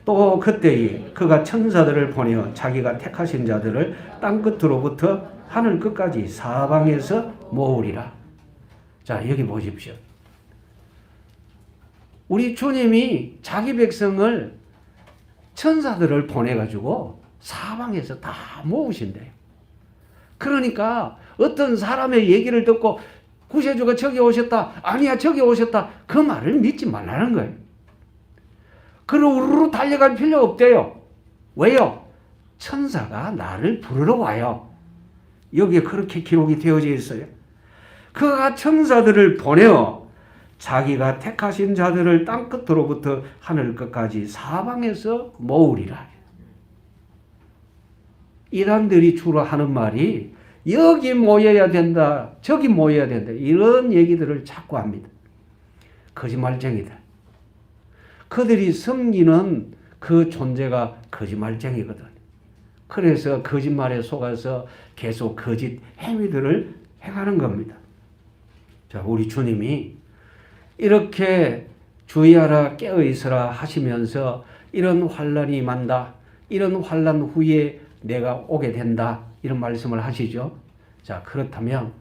또 그때에 그가 천사들을 보내어 자기가 택하신 자들을 땅끝으로부터 하늘 끝까지 사방에서 모으리라. 자, 여기 보십시오. 우리 주님이 자기 백성을 천사들을 보내가지고 사방에서 다 모으신대요. 그러니까 어떤 사람의 얘기를 듣고 구세주가 저기 오셨다, 아니야 저기 오셨다, 그 말을 믿지 말라는 거예요. 그리고 우르르 달려갈 필요 없대요. 왜요? 천사가 나를 부르러 와요. 여기에 그렇게 기록이 되어져 있어요. 그가 천사들을 보내어 자기가 택하신 자들을 땅끝으로부터 하늘 끝까지 사방에서 모으리라. 이단들이 주로 하는 말이 여기 모여야 된다. 저기 모여야 된다. 이런 얘기들을 자꾸 합니다. 거짓말쟁이들. 그들이 섬기는 그 존재가 거짓말쟁이거든. 그래서 거짓말에 속아서 계속 거짓 행위들을 행하는 겁니다. 자, 우리 주님이 이렇게 주의하라 깨어있으라 하시면서 이런 환난이 만다. 이런 환난 후에 내가 오게 된다. 이런 말씀을 하시죠. 자, 그렇다면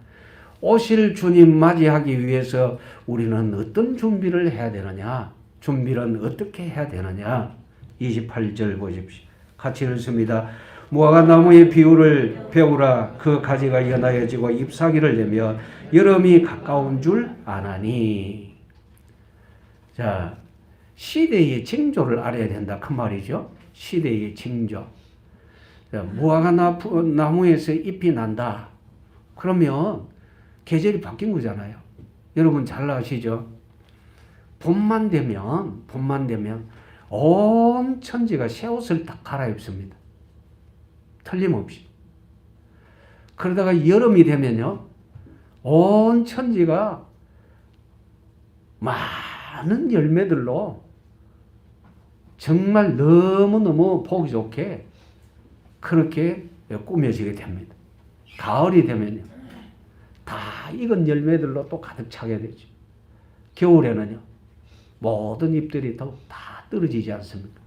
오실 주님 맞이하기 위해서 우리는 어떤 준비를 해야 되느냐? 준비는 어떻게 해야 되느냐? 28절 보십시오. 같이 읽습니다. 무화과 나무의 비유를 배우라. 그 가지가 연하여지고 잎사귀를 내며 여름이 가까운 줄 아나니. 자, 시대의 징조를 알아야 된다 그 말이죠. 시대의 징조. 자, 무화과 나무에서 잎이 난다. 그러면 계절이 바뀐 거잖아요. 여러분 잘 아시죠? 봄만 되면 온 천지가 새 옷을 딱 갈아입습니다. 틀림없이. 그러다가 여름이 되면요, 온 천지가 많은 열매들로 정말 너무너무 보기 좋게 그렇게 꾸며지게 됩니다. 가을이 되면요, 다 익은 열매들로 또 가득 차게 되죠. 겨울에는요, 모든 잎들이 다 떨어지지 않습니까?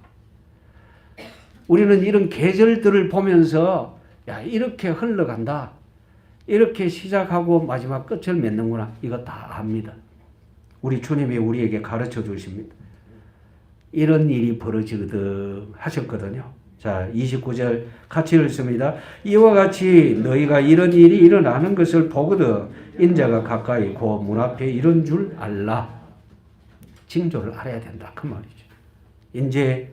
우리는 이런 계절들을 보면서 야, 이렇게 흘러간다. 이렇게 시작하고 마지막 끝을 맺는구나. 이거 다 압니다. 우리 주님이 우리에게 가르쳐 주십니다. 이런 일이 벌어지거든 하셨거든요. 자, 29절 같이 읽습니다. 이와 같이 너희가 이런 일이 일어나는 것을 보거든 인자가 가까이 곧 문 앞에 이런 줄 알라. 징조를 알아야 된다 그 말이죠. 이제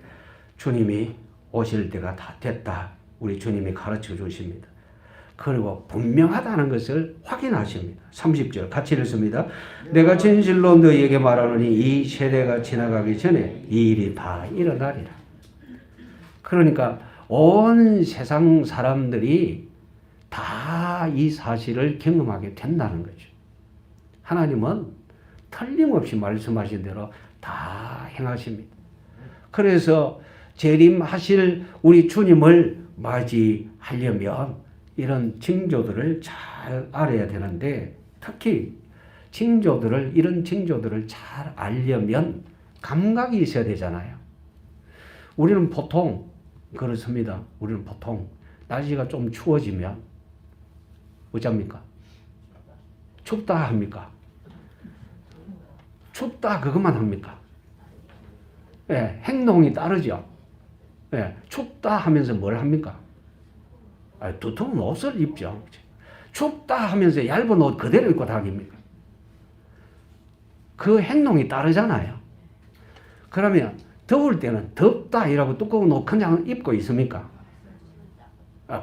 주님이 오실 때가 다 됐다. 우리 주님이 가르쳐 주십니다. 그리고 분명하다는 것을 확인하십니다. 30절 같이 읽습니다. 내가 진실로 너희에게 말하노니 이 세대가 지나가기 전에 이 일이 다 일어나리라. 그러니까 온 세상 사람들이 다 이 사실을 경험하게 된다는 거죠. 하나님은 틀림없이 말씀하신 대로 다 행하십니다. 그래서 재림하실 우리 주님을 맞이하려면 이런 징조들을 잘 알아야 되는데, 특히 이런 징조들을 잘 알려면 감각이 있어야 되잖아요. 우리는 보통 그렇습니다. 우리는 보통 날씨가 좀 추워지면 어쩝니까? 춥다 합니까? 춥다 그것만 합니까? 예, 행동이 다르죠. 예, 춥다 하면서 뭘 합니까? 두터운 옷을 입죠. 춥다 하면서 얇은 옷 그대로 입고 다닙니까? 그 행동이 다르잖아요. 그러면 더울 때는 덥다 이라고 두꺼운 옷 그냥 입고 있습니까?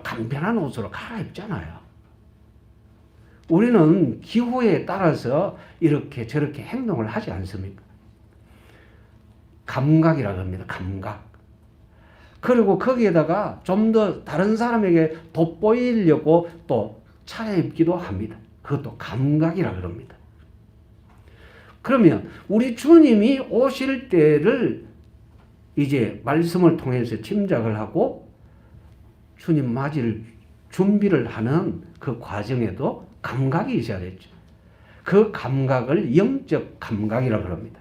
간편한 옷으로 갈아입잖아요. 우리는 기후에 따라서 이렇게 저렇게 행동을 하지 않습니까? 감각이라고 합니다. 감각. 그리고 거기에다가 좀 더 다른 사람에게 돋보이려고 또 차려입기도 합니다. 그것도 감각이라고 합니다. 그러면 우리 주님이 오실 때를 이제 말씀을 통해서 짐작을 하고 주님 맞이를 준비를 하는 그 과정에도 감각이 있어야 되죠. 그 감각을 영적 감각이라고 합니다.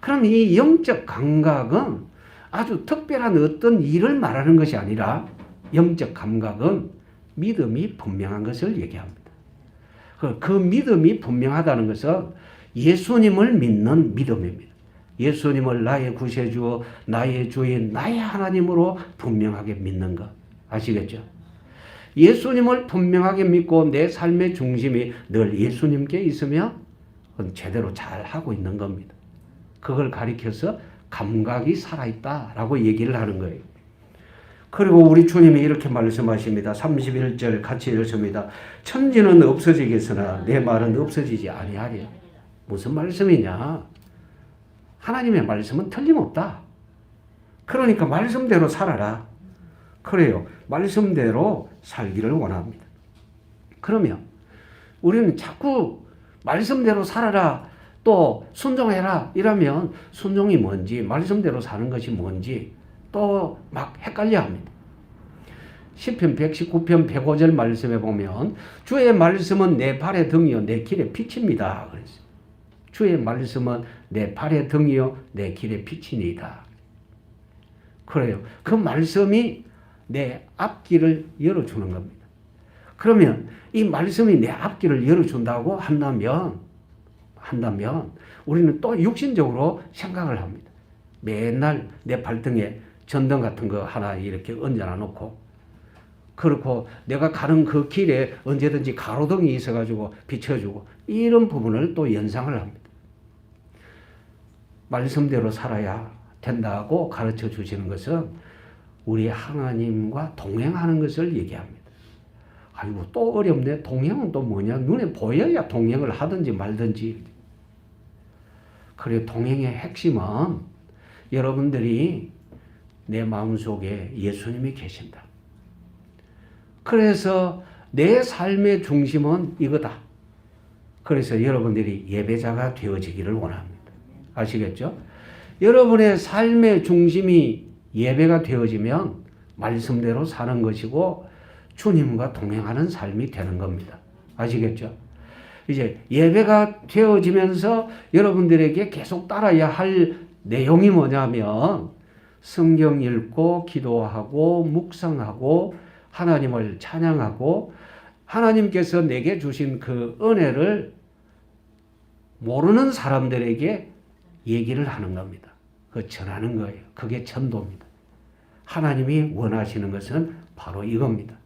그럼 이 영적 감각은 아주 특별한 어떤 일을 말하는 것이 아니라 영적 감각은 믿음이 분명한 것을 얘기합니다. 그 믿음이 분명하다는 것은 예수님을 믿는 믿음입니다. 예수님을 나의 구세주, 나의 주인, 나의 하나님으로 분명하게 믿는 것. 아시겠죠? 예수님을 분명하게 믿고 내 삶의 중심이 늘 예수님께 있으면 그건 제대로 잘 하고 있는 겁니다. 그걸 가리켜서 감각이 살아있다라고 얘기를 하는 거예요. 그리고 우리 주님이 이렇게 말씀하십니다. 31절 같이 읽습니다. 천지는 없어지겠으나 내 말은 없어지지 아니하리라. 무슨 말씀이냐? 하나님의 말씀은 틀림없다. 그러니까 말씀대로 살아라. 그래요. 말씀대로 살기를 원합니다. 그러면 우리는 자꾸 말씀대로 살아라, 또 순종해라 이러면 순종이 뭔지, 말씀대로 사는 것이 뭔지 또 막 헷갈려 합니다. 시편 119편 105절 말씀에 보면 주의 말씀은 내 발의 등이요 내 길의 빛입니다. 그랬어요. 주의 말씀은 내 발의 등이요 내 길의 빛이니이다. 그래요. 그 말씀이 내 앞길을 열어주는 겁니다. 그러면 이 말씀이 내 앞길을 열어준다고 한다면 우리는 또 육신적으로 생각을 합니다. 맨날 내 발등에 전등 같은 거 하나 이렇게 얹어놔 놓고, 그렇고 내가 가는 그 길에 언제든지 가로등이 있어가지고 비춰주고, 이런 부분을 또 연상을 합니다. 말씀대로 살아야 된다고 가르쳐 주시는 것은 우리 하나님과 동행하는 것을 얘기합니다. 아이고 또 어렵네. 동행은 또 뭐냐? 눈에 보여야 동행을 하든지 말든지. 그리고 동행의 핵심은 여러분들이 내 마음속에 예수님이 계신다. 그래서 내 삶의 중심은 이거다. 그래서 여러분들이 예배자가 되어지기를 원합니다. 아시겠죠? 여러분의 삶의 중심이 예배가 되어지면 말씀대로 사는 것이고 주님과 동행하는 삶이 되는 겁니다. 아시겠죠? 이제 예배가 되어지면서 여러분들에게 계속 따라야 할 내용이 뭐냐면 성경 읽고 기도하고 묵상하고 하나님을 찬양하고 하나님께서 내게 주신 그 은혜를 모르는 사람들에게 얘기를 하는 겁니다. 그 전하는 거예요. 그게 전도입니다. 하나님이 원하시는 것은 바로 이겁니다.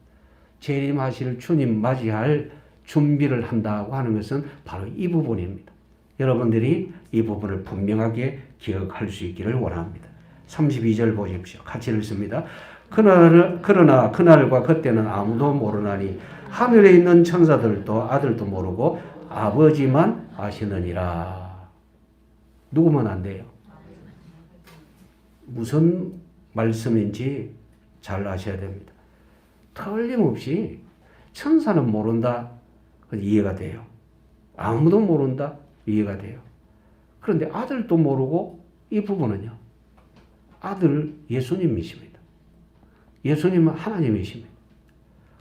재림하실 주님 맞이할 준비를 한다고 하는 것은 바로 이 부분입니다. 여러분들이 이 부분을 분명하게 기억할 수 있기를 원합니다. 32절 보십시오. 같이 읽습니다. 그러나 그날과 그때는 아무도 모르나니 하늘에 있는 천사들도 아들도 모르고 아버지만 아시느니라. 누구만 안 돼요? 무슨 말씀인지 잘 아셔야 됩니다. 틀림없이 천사는 모른다. 이해가 돼요. 아무도 모른다. 이해가 돼요. 그런데 아들도 모르고 이 부분은요. 아들 예수님이십니다. 예수님은 하나님이십니다.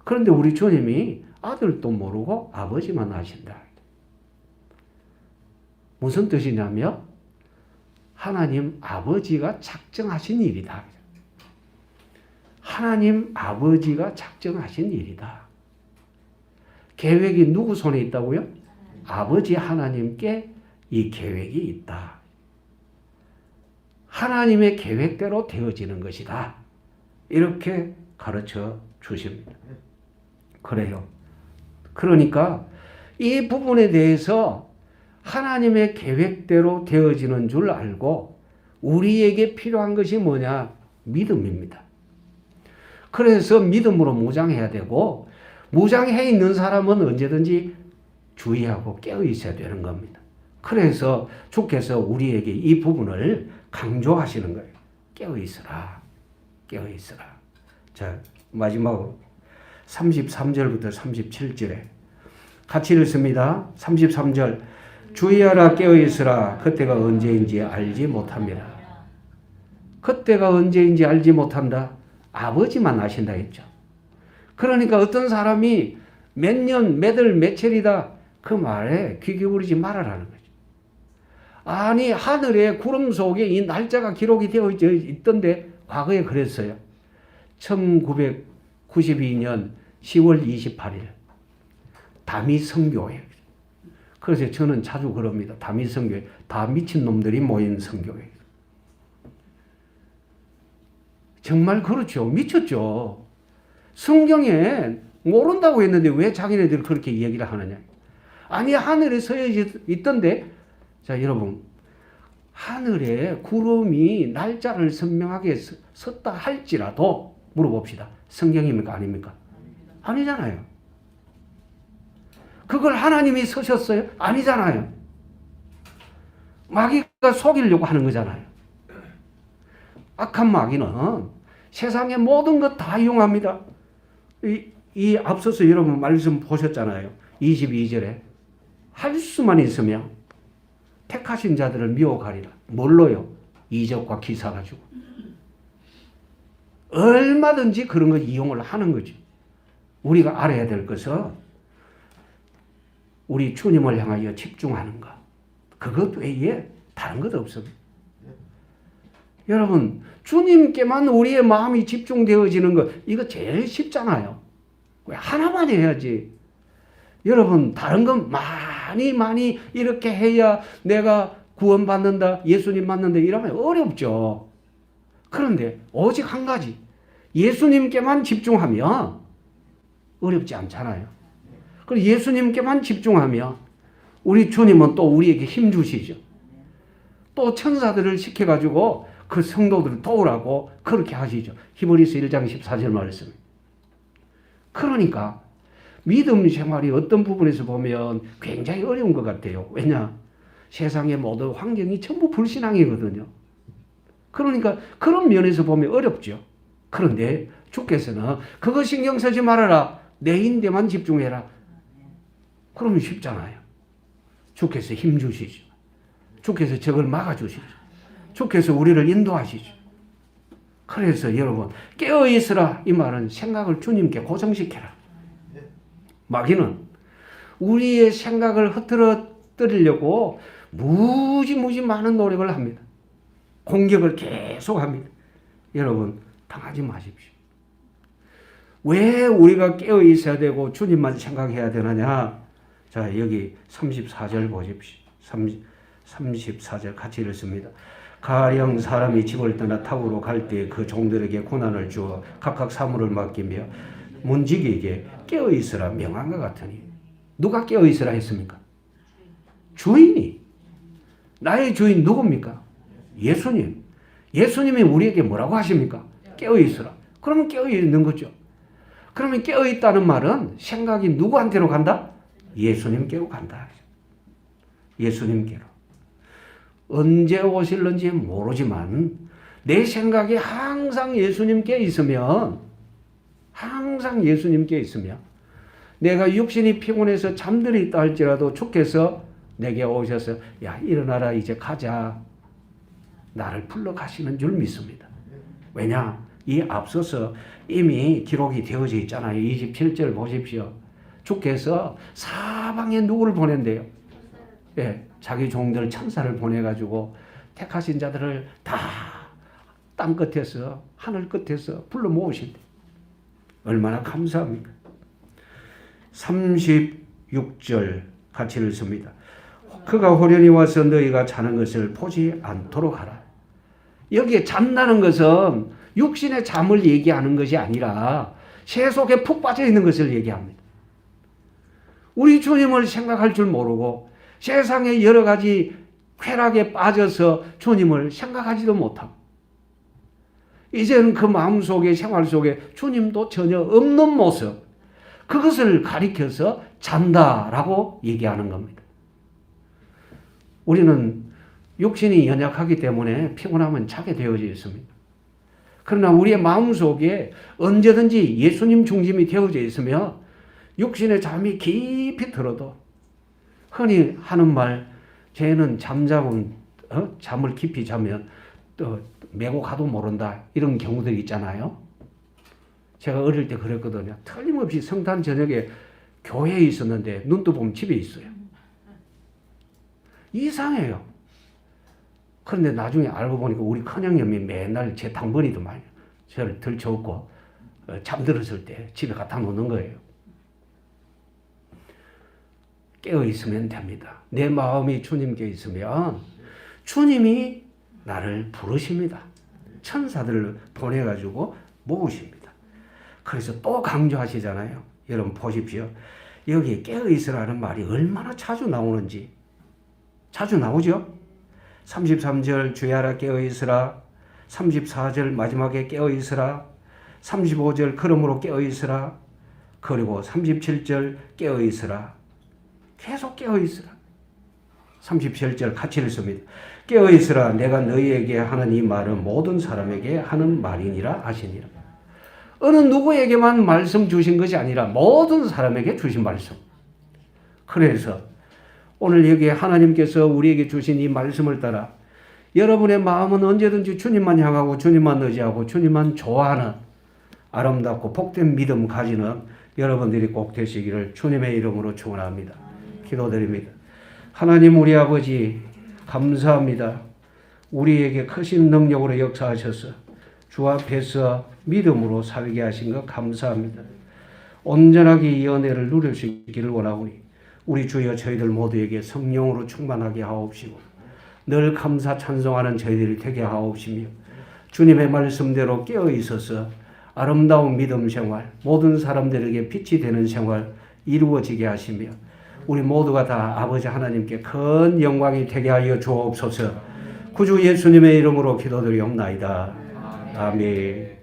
그런데 우리 주님이 아들도 모르고 아버지만 아신다. 무슨 뜻이냐면 하나님 아버지가 작정하신 일이다. 하나님 아버지가 작정하신 일이다. 계획이 누구 손에 있다고요? 아버지 하나님께 이 계획이 있다. 하나님의 계획대로 되어지는 것이다. 이렇게 가르쳐 주십니다. 그래요. 그러니까 이 부분에 대해서 하나님의 계획대로 되어지는 줄 알고 우리에게 필요한 것이 뭐냐? 믿음입니다. 그래서 믿음으로 무장해야 되고 무장해 있는 사람은 언제든지 주의하고 깨어 있어야 되는 겁니다. 그래서 주께서 우리에게 이 부분을 강조하시는 거예요. 깨어 있으라. 깨어 있으라. 자, 마지막으로 33절부터 37절에 같이 읽습니다. 33절. 주의하라 깨어 있으라. 그때가 언제인지 알지 못합니다. 그때가 언제인지 알지 못한다. 아버지만 아신다 했죠. 그러니까 어떤 사람이 몇 년, 몇 월, 며칠이다 그 말에 귀 기울이지 말아라는 거죠. 아니 하늘에 구름 속에 이 날짜가 기록이 되어 있던데 과거에 그랬어요. 1992년 10월 28일 다미성교회. 그래서 저는 자주 그럽니다. 다미성교회. 다 미친놈들이 모인 성교회. 정말 그렇죠. 미쳤죠. 성경에 모른다고 했는데 왜 자기네들 그렇게 얘기를 하느냐. 아니 하늘에 서여 있던데. 자 여러분 하늘에 구름이 날짜를 선명하게 섰다 할지라도 물어봅시다. 성경입니까 아닙니까? 아니잖아요. 그걸 하나님이 서셨어요? 아니잖아요. 마귀가 속이려고 하는 거잖아요. 악한 마귀는 세상의 모든 것 다 이용합니다. 이 앞서서 여러분 말씀 보셨잖아요. 22절에 할 수만 있으면 택하신 자들을 미워하리라. 뭘로요? 이적과 기사 가지고. 얼마든지 그런 거 이용을 하는 거죠. 우리가 알아야 될 것은 우리 주님을 향하여 집중하는 것. 그것 외에 다른 것 없습니다. 여러분, 주님께만 우리의 마음이 집중되어지는 것, 이거 제일 쉽잖아요. 왜 하나만 해야지. 여러분, 다른 건 많이 이렇게 해야 내가 구원받는다, 예수님 만난다 이러면 어렵죠. 그런데 오직 한 가지, 예수님께만 집중하면 어렵지 않잖아요. 그리고 예수님께만 집중하면 우리 주님은 또 우리에게 힘 주시죠. 또 천사들을 시켜가지고 그 성도들을 도우라고 그렇게 하시죠. 히브리서 1장 14절 말씀. 그러니까 믿음 생활이 어떤 부분에서 보면 굉장히 어려운 것 같아요. 왜냐? 세상의 모든 환경이 전부 불신앙이거든요. 그러니까 그런 면에서 보면 어렵죠. 그런데 주께서는 그거 신경 쓰지 말아라. 내인데만 집중해라. 그러면 쉽잖아요. 주께서 힘 주시죠. 주께서 적을 막아주시죠. 주께서 우리를 인도하시죠. 그래서 여러분, 깨어있으라 이 말은 생각을 주님께 고정시켜라. 마귀는 우리의 생각을 흐트러뜨리려고 무지 많은 노력을 합니다. 공격을 계속합니다. 여러분, 당하지 마십시오. 왜 우리가 깨어 있어야 되고 주님만 생각해야 되느냐? 자, 여기 34절 보십시오. 34절 같이 읽습니다. 가령 사람이 집을 떠나 타국으로 갈 때 그 종들에게 고난을 주어 각각 사물을 맡기며 문지기에게 깨어 있으라 명한 것 같으니. 누가 깨어 있으라 했습니까? 주인이. 나의 주인 누굽니까? 예수님. 예수님이 우리에게 뭐라고 하십니까? 깨어 있으라. 그러면 깨어 있는 거죠. 그러면 깨어 있다는 말은 생각이 누구한테로 간다? 예수님께로 간다. 예수님께로. 언제 오실는지 모르지만 내 생각이 항상 예수님께 있으면 내가 육신이 피곤해서 잠들어 있다 할지라도 주께서 내게 오셔서 야 일어나라 이제 가자. 나를 불러 가시는 줄 믿습니다. 왜냐? 이 앞서서 이미 기록이 되어져 있잖아요. 27절 보십시오. 주께서 사방에 누구를 보낸대요? 예, 자기 종들 천사를 보내가지고 택하신 자들을 다 땅 끝에서 하늘 끝에서 불러 모으신대. 얼마나 감사합니까? 36절 같이 읽습니다. 그가 호련히 와서 너희가 자는 것을 보지 않도록 하라. 여기에 잠나는 것은 육신의 잠을 얘기하는 것이 아니라 세속에 푹 빠져 있는 것을 얘기합니다. 우리 주님을 생각할 줄 모르고 세상의 여러 가지 쾌락에 빠져서 주님을 생각하지도 못하고 이제는 그 마음속에 생활 속에 주님도 전혀 없는 모습, 그것을 가리켜서 잔다라고 얘기하는 겁니다. 우리는 육신이 연약하기 때문에 피곤하면 자게 되어져 있습니다. 그러나 우리의 마음속에 언제든지 예수님 중심이 되어져 있으며 육신의 잠이 깊이 들어도 흔히 하는 말, 쟤는 잠자면 잠을 깊이 자면 또 메고 가도 모른다 이런 경우들이 있잖아요. 제가 어릴 때 그랬거든요. 틀림없이 성탄 저녁에 교회에 있었는데 눈 떠보면 집에 있어요. 이상해요. 그런데 나중에 알고 보니까 우리 큰형님이 맨날 제 당번이더만 저를 들쳐업고 잠들었을 때 집에 갖다 놓는 거예요. 깨어 있으면 됩니다. 내 마음이 주님께 있으면 주님이 나를 부르십니다. 천사들을 보내가지고 모으십니다. 그래서 또 강조하시잖아요. 여러분 보십시오. 여기 깨어 있으라는 말이 얼마나 자주 나오는지. 자주 나오죠? 33절 주의 하라 깨어 있으라. 34절 마지막에 깨어 있으라. 35절 그러므로 깨어 있으라. 그리고 37절 깨어 있으라. 계속 깨어 있으라. 37절 같이 읽습니다. 깨어 있으라. 내가 너희에게 하는 이 말은 모든 사람에게 하는 말이니라 하시니라. 어느 누구에게만 말씀 주신 것이 아니라 모든 사람에게 주신 말씀. 그래서 오늘 여기에 하나님께서 우리에게 주신 이 말씀을 따라 여러분의 마음은 언제든지 주님만 향하고 주님만 의지하고 주님만 좋아하는 아름답고 복된 믿음 가지는 여러분들이 꼭 되시기를 주님의 이름으로 축원합니다. 기도드립니다. 하나님 우리 아버지 감사합니다. 우리에게 크신 능력으로 역사하셔서 주 앞에서 믿음으로 살게 하신 것 감사합니다. 온전하게 이 은혜를 누릴 수 있기를 원하오니 우리 주여 저희들 모두에게 성령으로 충만하게 하옵시고 늘 감사 찬송하는 저희들이 되게 하옵시며 주님의 말씀대로 깨어 있어서 아름다운 믿음 생활, 모든 사람들에게 빛이 되는 생활 이루어지게 하시며 우리 모두가 다 아버지 하나님께 큰 영광이 되게 하여 주옵소서. 구주 예수님의 이름으로 기도드리옵나이다. 아멘.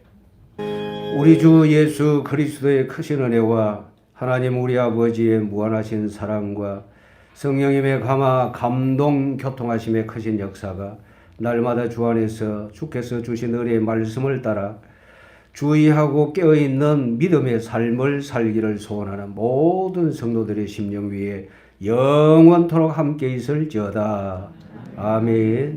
우리 주 예수 그리스도의 크신 은혜와 하나님 우리 아버지의 무한하신 사랑과 성령님의 감동 교통하심의 크신 역사가 날마다 주 안에서 주께서 주신 은혜의 말씀을 따라 주의하고 깨어있는 믿음의 삶을 살기를 소원하는 모든 성도들의 심령 위에 영원토록 함께 있을지어다. 아멘.